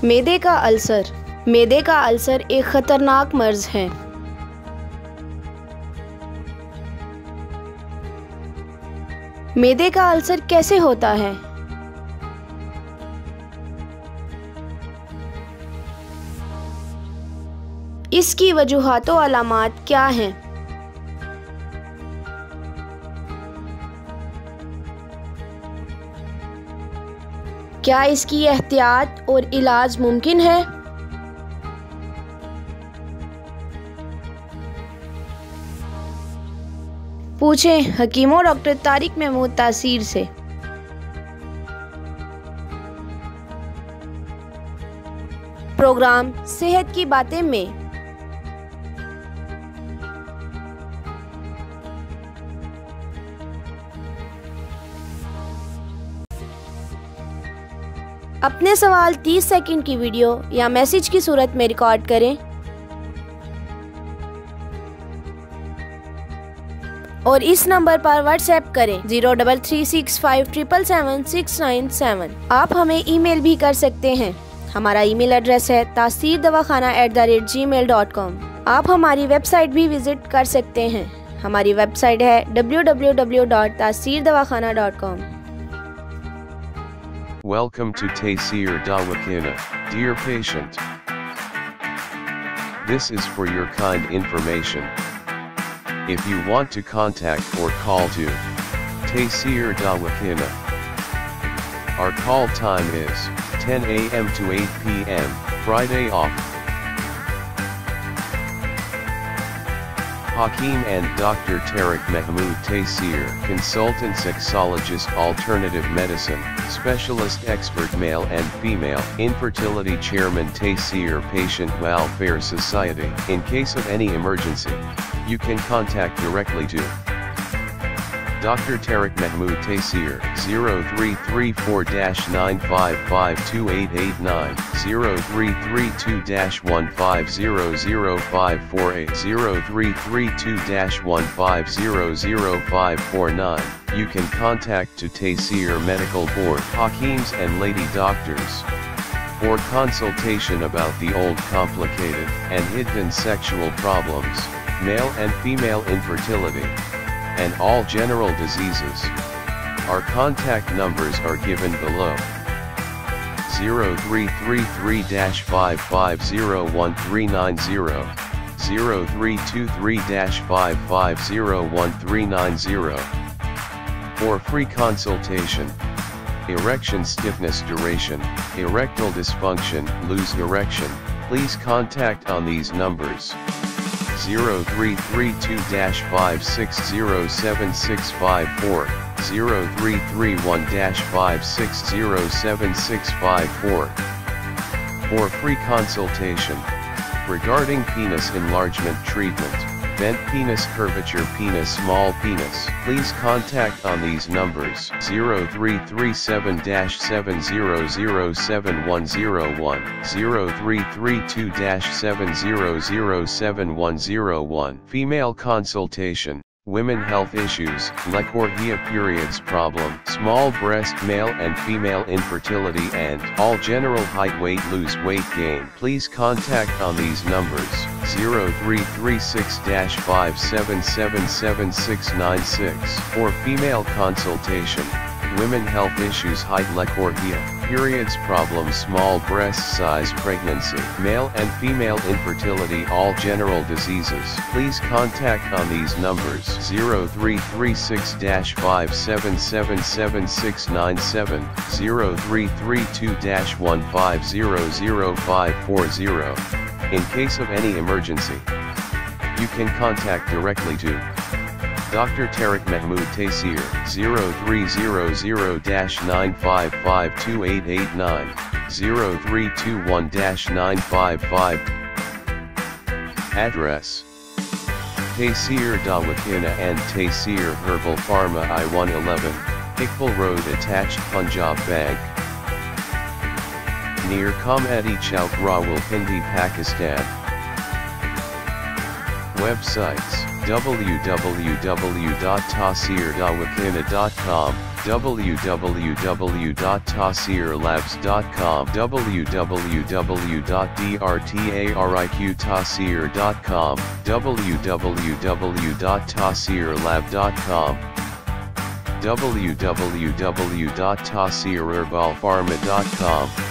मेदे का अल्सर। मेदे का अल्सर एक खतरनाक मर्ज है। मेदे का अल्सर कैसे होता है? इसकी वजूहात व अलामात क्या हैं? क्या इसकी एहतियात और इलाज मुमकिन है? पूछें हकीमों डॉक्टर तारिक महमूद तासीर से। प्रोग्राम सेहत की बातें में अपने सवाल 30 सेकंड की वीडियो या मैसेज की सूरत में रिकॉर्ड करें और इस नंबर पर व्हाट्सएप करें 033657777697। आप हमें ईमेल भी कर सकते हैं। हमारा ईमेल एड्रेस है taseerdawakhana@gmail.com। आप हमारी वेबसाइट भी विजिट कर सकते हैं। हमारी वेबसाइट है www.taseerdawakhana.com। Welcome to Taseer DawaKhana, dear patient. This is for your kind information. If you want to contact or call to Taseer DawaKhana, our call time is 10 a.m. to 8 p.m., Friday off. Hakeem and Dr. Tariq Mahmood Taseer, consultant sexologist, alternative medicine, specialist expert male and female, infertility chairman Taseer Patient Welfare Society. In case of any emergency, you can contact directly to Dr. Tariq Mahmood Taseer, 0334-9552889, 0332-150054, 0332-150054. You can contact to Taseer Medical Board, Hakeems and Lady Doctors, for consultation about the old complicated and hidden sexual problems, male and female infertility, and all general diseases. Our contact numbers are given below: 0333-5501390, 0323-5501390. For free consultation, erection stiffness duration, erectile dysfunction, loose erection, please contact on these numbers: 0332-5607654, 0331-5607654. For free consultation regarding penis enlargement treatment, bent penis, curvature penis, small penis, please contact on these numbers: 0337-7007101, 0332-7007101. Female consultation, women health issues, lecorrhea, periods problem, small breast, male and female infertility, and all general height, weight, lose weight, gain. Please contact on these numbers: 0336-5777696. For female consultation, women health issues, height, lecorrhea, periods problem, small breast size, pregnancy, male and female infertility, all general diseases. Please contact on these numbers: 0336-5777697, 0332-150054. In case of any emergency, you can contact directly to Dr. Tariq Mahmood Taseer, 0300-9552889, 0321-955. Address: Taseer DawaKhana and Taseer Herbal Pharma, I-111, Iqbal Road, attached, Punjab Bank, near Comedy Chowk, Rawalpindi, Pakistan. Websites: www.taseerdawakhana.com, www.taseerlabs.com, www.drtariqtaseer.com, www.taseerlab.com, www.taseerherbalpharma.com.